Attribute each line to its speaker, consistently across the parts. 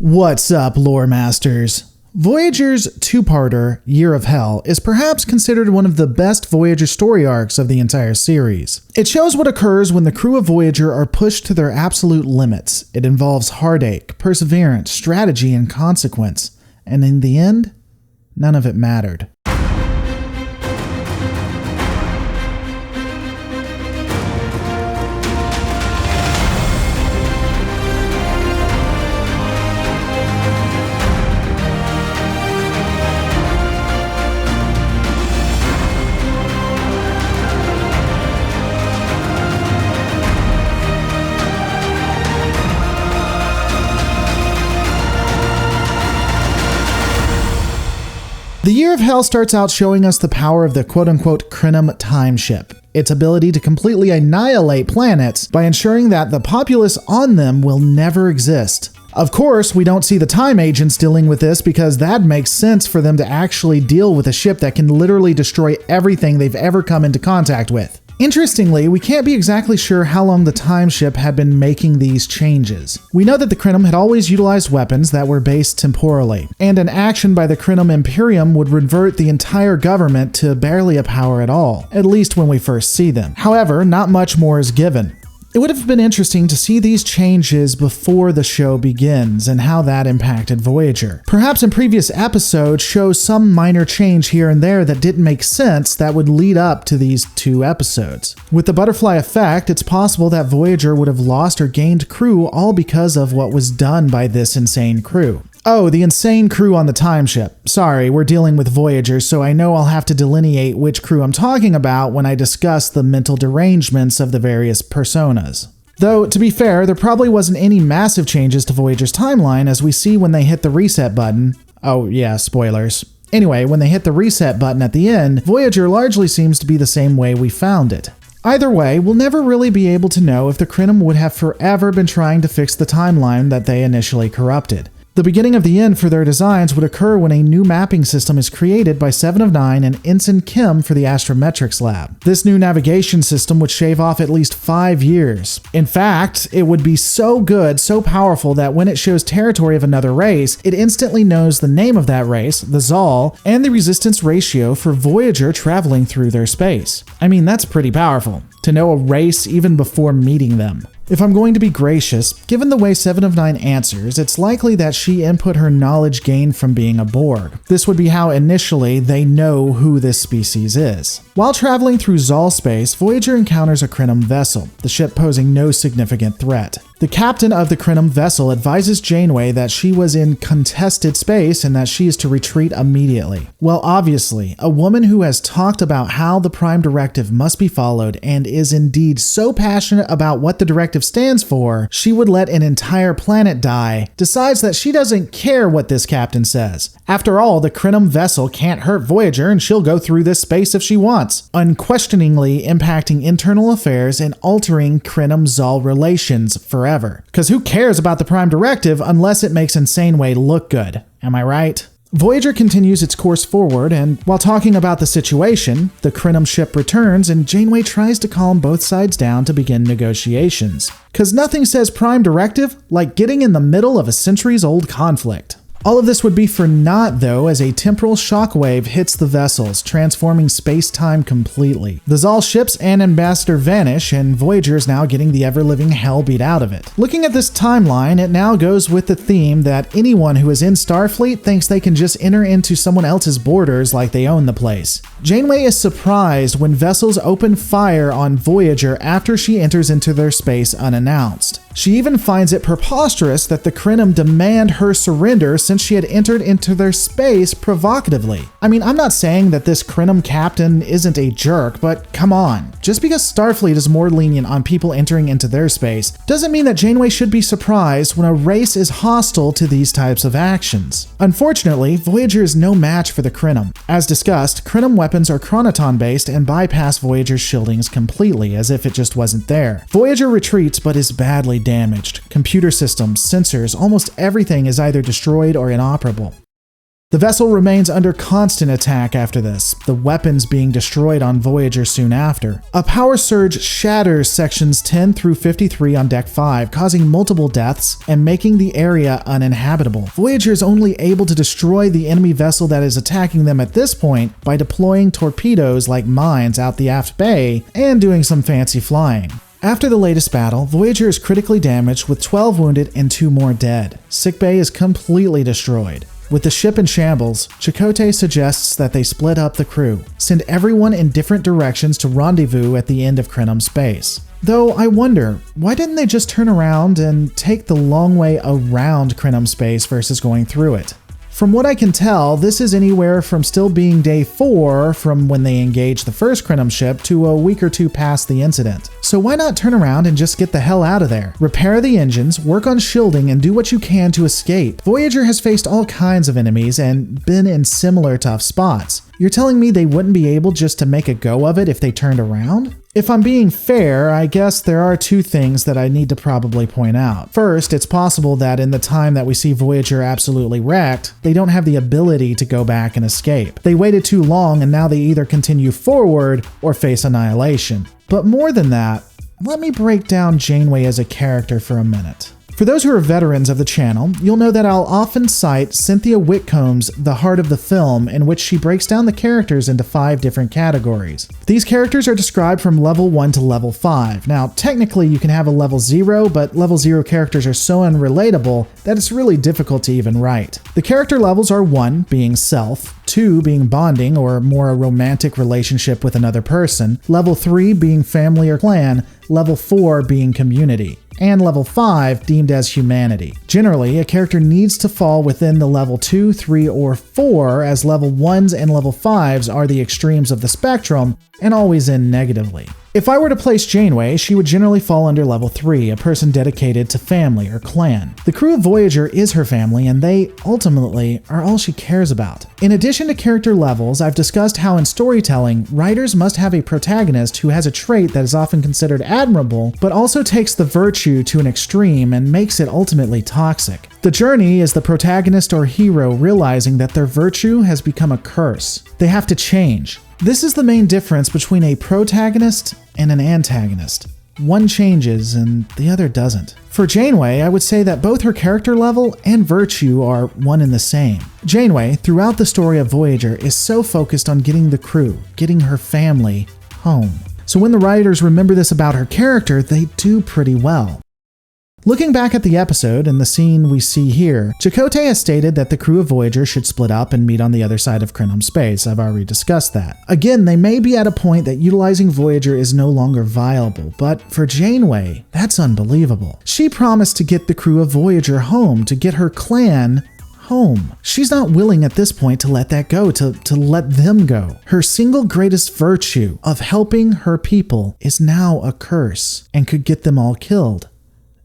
Speaker 1: What's up, lore masters? Voyager's two-parter, Year of Hell, is perhaps considered one of the best Voyager story arcs of the entire series. It shows what occurs when the crew of Voyager are pushed to their absolute limits. It involves heartache, perseverance, strategy, and consequence. And in the end, none of it mattered. The Year of Hell starts out showing us the power of the quote-unquote Crinum time ship, its ability to completely annihilate planets by ensuring that the populace on them will never exist. Of course, we don't see the time agents dealing with this because that makes sense for them to actually deal with a ship that can literally destroy everything they've ever come into contact with. Interestingly, we can't be exactly sure how long the time ship had been making these changes. We know that the Crinum had always utilized weapons that were based temporally, and an action by the Crinum Imperium would revert the entire government to barely a power at all, at least when we first see them. However, not much more is given. It would have been interesting to see these changes before the show begins and how that impacted Voyager. Perhaps in previous episodes show some minor change here and there that didn't make sense that would lead up to these two episodes. With the butterfly effect, it's possible that Voyager would have lost or gained crew all because of what was done by this insane crew. Oh, the insane crew on the time ship. Sorry, we're dealing with Voyager, so I know I'll have to delineate which crew I'm talking about when I discuss the mental derangements of the various personas. Though, to be fair, there probably wasn't any massive changes to Voyager's timeline as we see when they hit the reset button. Oh yeah, spoilers. Anyway, when they hit the reset button at the end, Voyager largely seems to be the same way we found it. Either way, we'll never really be able to know if the Crinum would have forever been trying to fix the timeline that they initially corrupted. The beginning of the end for their designs would occur when a new mapping system is created by 7 of 9 and Ensign Kim for the Astrometrics Lab. This new navigation system would shave off at least 5 years. In fact, it would be so good, so powerful that when it shows territory of another race, it instantly knows the name of that race, the Zal, and the resistance ratio for Voyager traveling through their space. I mean, that's pretty powerful, to know a race even before meeting them. If I'm going to be gracious, given the way 7 of 9 answers, it's likely that she input her knowledge gained from being a Borg. This would be how initially they know who this species is. While traveling through Zal space, Voyager encounters a Crinum vessel, the ship posing no significant threat. The captain of the Crinum vessel advises Janeway that she was in contested space and that she is to retreat immediately. Well, obviously, a woman who has talked about how the Prime Directive must be followed and is indeed so passionate about what the directive stands for, she would let an entire planet die, decides that she doesn't care what this captain says. After all, the Crinum vessel can't hurt Voyager and she'll go through this space if she wants, unquestioningly impacting internal affairs and altering Crinum-Zal relations forever. Because who cares about the Prime Directive unless it makes Insaneway look good? Am I right? Voyager continues its course forward, and while talking about the situation, the Crinum ship returns and Janeway tries to calm both sides down to begin negotiations. Because nothing says Prime Directive like getting in the middle of a centuries-old conflict. All of this would be for naught, though, as a temporal shockwave hits the vessels, transforming space-time completely. The Zal ships and Ambassador vanish, and Voyager is now getting the ever-living hell beat out of it. Looking at this timeline, it now goes with the theme that anyone who is in Starfleet thinks they can just enter into someone else's borders like they own the place. Janeway is surprised when vessels open fire on Voyager after she enters into their space unannounced. She even finds it preposterous that the Crinum demand her surrender since she had entered into their space provocatively. I mean, I'm not saying that this Crinum captain isn't a jerk, but come on. Just because Starfleet is more lenient on people entering into their space doesn't mean that Janeway should be surprised when a race is hostile to these types of actions. Unfortunately, Voyager is no match for the Crinum. As discussed, Crinum weapons are chronoton-based and bypass Voyager's shieldings completely, as if it just wasn't there. Voyager retreats but is badly damaged. Computer systems, sensors, almost everything is either destroyed or inoperable. The vessel remains under constant attack after this, the weapons being destroyed on Voyager soon after. A power surge shatters sections 10 through 53 on Deck 5, causing multiple deaths and making the area uninhabitable. Voyager is only able to destroy the enemy vessel that is attacking them at this point by deploying torpedoes like mines out the aft bay and doing some fancy flying. After the latest battle, Voyager is critically damaged with 12 wounded and 2 more dead. Sickbay is completely destroyed. With the ship in shambles, Chakotay suggests that they split up the crew, send everyone in different directions to rendezvous at the end of Crenum space. Though I wonder, why didn't they just turn around and take the long way around Crenum space versus going through it? From what I can tell, this is anywhere from still being day 4 from when they engaged the first Crenum ship to a week or 2 past the incident. So why not turn around and just get the hell out of there? Repair the engines, work on shielding, and do what you can to escape. Voyager has faced all kinds of enemies and been in similar tough spots. You're telling me they wouldn't be able just to make a go of it if they turned around? If I'm being fair, I guess there are 2 things that I need to probably point out. First, it's possible that in the time that we see Voyager absolutely wrecked, they don't have the ability to go back and escape. They waited too long and now they either continue forward or face annihilation. But more than that, let me break down Janeway as a character for a minute. For those who are veterans of the channel, you'll know that I'll often cite Cynthia Whitcomb's The Heart of the Film, in which she breaks down the characters into 5 different categories. These characters are described from level 1 to level 5. Now, technically you can have a level 0, but level 0 characters are so unrelatable that it's really difficult to even write. The character levels are 1 being self, 2 being bonding or more a romantic relationship with another person, level 3 being family or clan, level 4 being community, and level 5 deemed as humanity. Generally, a character needs to fall within the level 2, 3, or 4, as level 1s and level 5s are the extremes of the spectrum and always end negatively. If I were to place Janeway, she would generally fall under level 3, a person dedicated to family or clan. The crew of Voyager is her family, and they, ultimately, are all she cares about. In addition to character levels, I've discussed how in storytelling, writers must have a protagonist who has a trait that is often considered admirable, but also takes the virtue to an extreme and makes it ultimately toxic. The journey is the protagonist or hero realizing that their virtue has become a curse. They have to change. This is the main difference between a protagonist and an antagonist. One changes and the other doesn't. For Janeway, I would say that both her character level and virtue are one and the same. Janeway, throughout the story of Voyager, is so focused on getting the crew, getting her family, home. So when the writers remember this about her character, they do pretty well. Looking back at the episode and the scene we see here, Chakotay has stated that the crew of Voyager should split up and meet on the other side of Crenum space. I've already discussed that. Again, they may be at a point that utilizing Voyager is no longer viable, but for Janeway, that's unbelievable. She promised to get the crew of Voyager home, to get her clan home. She's not willing at this point to let that go, to let them go. Her single greatest virtue of helping her people is now a curse and could get them all killed.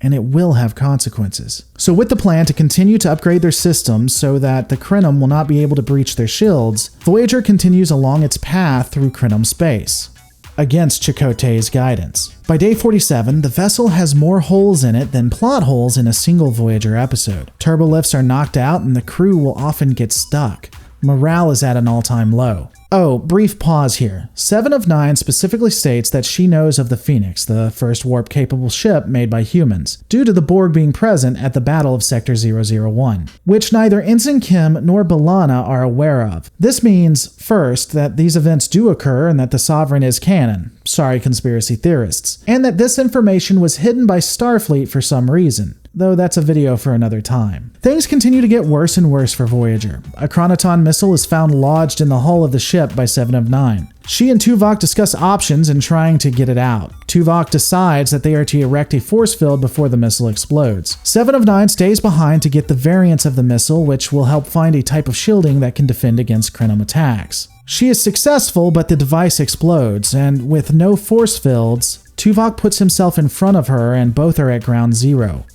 Speaker 1: And it will have consequences. So with the plan to continue to upgrade their systems so that the Crenum will not be able to breach their shields, Voyager continues along its path through Crenum space, against Chakotay's guidance. By day 47, the vessel has more holes in it than plot holes in a single Voyager episode. Turbolifts are knocked out and the crew will often get stuck. Morale is at an all-time low. Oh, brief pause here. 7 of 9 specifically states that she knows of the Phoenix, the first warp-capable ship made by humans, due to the Borg being present at the Battle of Sector 001, which neither Ensign Kim nor B'Elanna are aware of. This means, first, that these events do occur and that the Sovereign is canon. Sorry, conspiracy theorists. And that this information was hidden by Starfleet for some reason. Though that's a video for another time. Things continue to get worse and worse for Voyager. A Chronoton missile is found lodged in the hull of the ship by 7 of 9. She and Tuvok discuss options in trying to get it out. Tuvok decides that they are to erect a force field before the missile explodes. 7 of 9 stays behind to get the variants of the missile, which will help find a type of shielding that can defend against Crenum attacks. She is successful, but the device explodes, and with no force fields, Tuvok puts himself in front of her and both are at ground zero.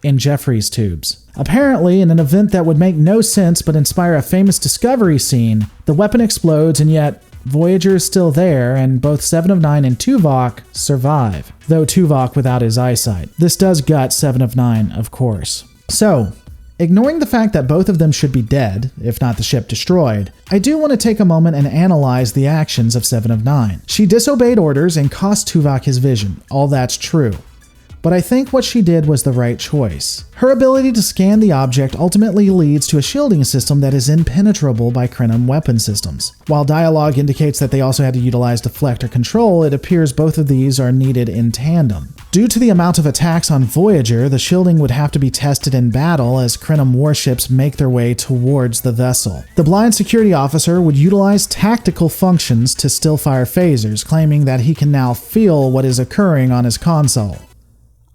Speaker 1: In Jeffries tubes. Apparently, in an event that would make no sense but inspire a famous Discovery scene, the weapon explodes and yet Voyager is still there and both 7 of 9 and Tuvok survive, though Tuvok without his eyesight. This does gut 7 of 9, of course. So, Ignoring the fact that both of them should be dead, if not the ship destroyed, I do want to take a moment and analyze the actions of 7 of 9. She disobeyed orders and cost Tuvok his vision. All that's true. But I think what she did was the right choice. Her ability to scan the object ultimately leads to a shielding system that is impenetrable by Krenim weapon systems. While dialogue indicates that they also had to utilize deflect or control, it appears both of these are needed in tandem. Due to the amount of attacks on Voyager, the shielding would have to be tested in battle as Krenim warships make their way towards the vessel. The blind security officer would utilize tactical functions to still fire phasers, claiming that he can now feel what is occurring on his console.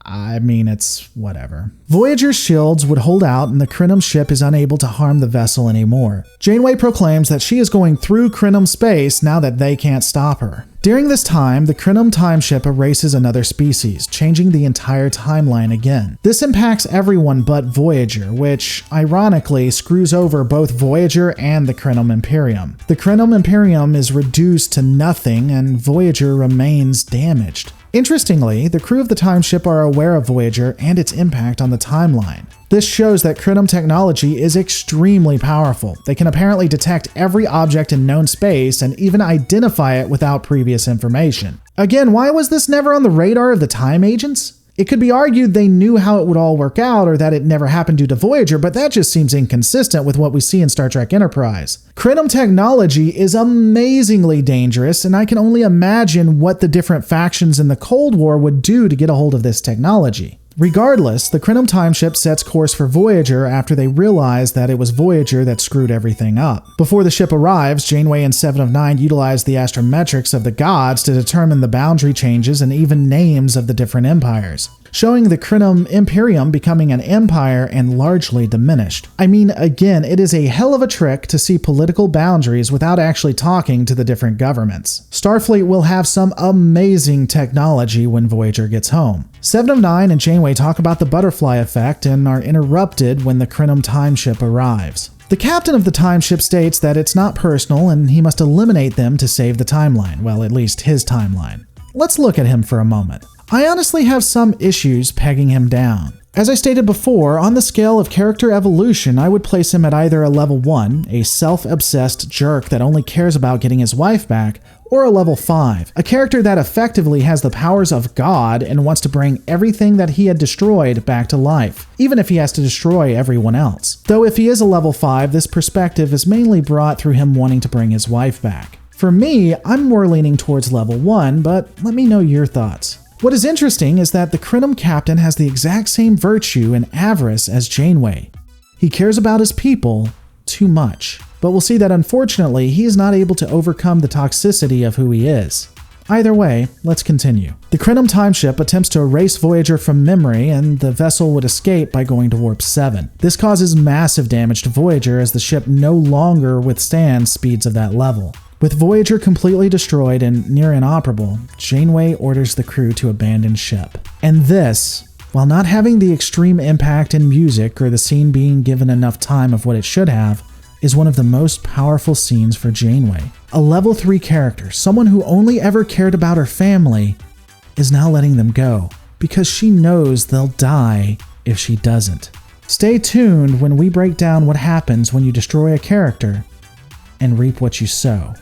Speaker 1: I mean, it's whatever. Voyager's shields would hold out and the Krenim ship is unable to harm the vessel anymore. Janeway proclaims that she is going through Krenim space now that they can't stop her. During this time, the Krenim time ship erases another species, changing the entire timeline again. This impacts everyone but Voyager, which, ironically, screws over both Voyager and the Krenim Imperium. The Krenim Imperium is reduced to nothing and Voyager remains damaged. Interestingly, the crew of the time ship are aware of Voyager and its impact on the timeline. This shows that Krenim technology is extremely powerful. They can apparently detect every object in known space and even identify it without previous information. Again, why was this never on the radar of the time agents? It could be argued they knew how it would all work out or that it never happened due to Voyager, but that just seems inconsistent with what we see in Star Trek Enterprise. Krenim technology is amazingly dangerous, and I can only imagine what the different factions in the Cold War would do to get a hold of this technology. Regardless, the Krenim time ship sets course for Voyager after they realize that it was Voyager that screwed everything up. Before the ship arrives, Janeway and 7 of 9 utilize the astrometrics of the gods to determine the boundary changes and even names of the different empires, showing the Krenim Imperium becoming an empire and largely diminished. I mean, again, it is a hell of a trick to see political boundaries without actually talking to the different governments. Starfleet will have some amazing technology when Voyager gets home. 7 of 9 and Janeway talk about the butterfly effect and are interrupted when the Krenim time ship arrives. The captain of the time ship states that it's not personal and he must eliminate them to save the timeline, well, at least his timeline. Let's look at him for a moment. I honestly have some issues pegging him down. As I stated before, on the scale of character evolution, I would place him at either a level 1, a self-obsessed jerk that only cares about getting his wife back, or a level 5, a character that effectively has the powers of God and wants to bring everything that he had destroyed back to life, even if he has to destroy everyone else. Though if he is a level 5, this perspective is mainly brought through him wanting to bring his wife back. For me, I'm more leaning towards level 1, but let me know your thoughts. What is interesting is that the Krenim captain has the exact same virtue and avarice as Janeway. He cares about his people too much, but we'll see that unfortunately he is not able to overcome the toxicity of who he is. Either way, let's continue. The Krenim time ship attempts to erase Voyager from memory and the vessel would escape by going to warp 7. This causes massive damage to Voyager as the ship no longer withstands speeds of that level. With Voyager completely destroyed and near inoperable, Janeway orders the crew to abandon ship. And this, while not having the extreme impact in music or the scene being given enough time of what it should have, is one of the most powerful scenes for Janeway. A level 3 character, someone who only ever cared about her family, is now letting them go because she knows they'll die if she doesn't. Stay tuned when we break down what happens when you destroy a character and reap what you sow.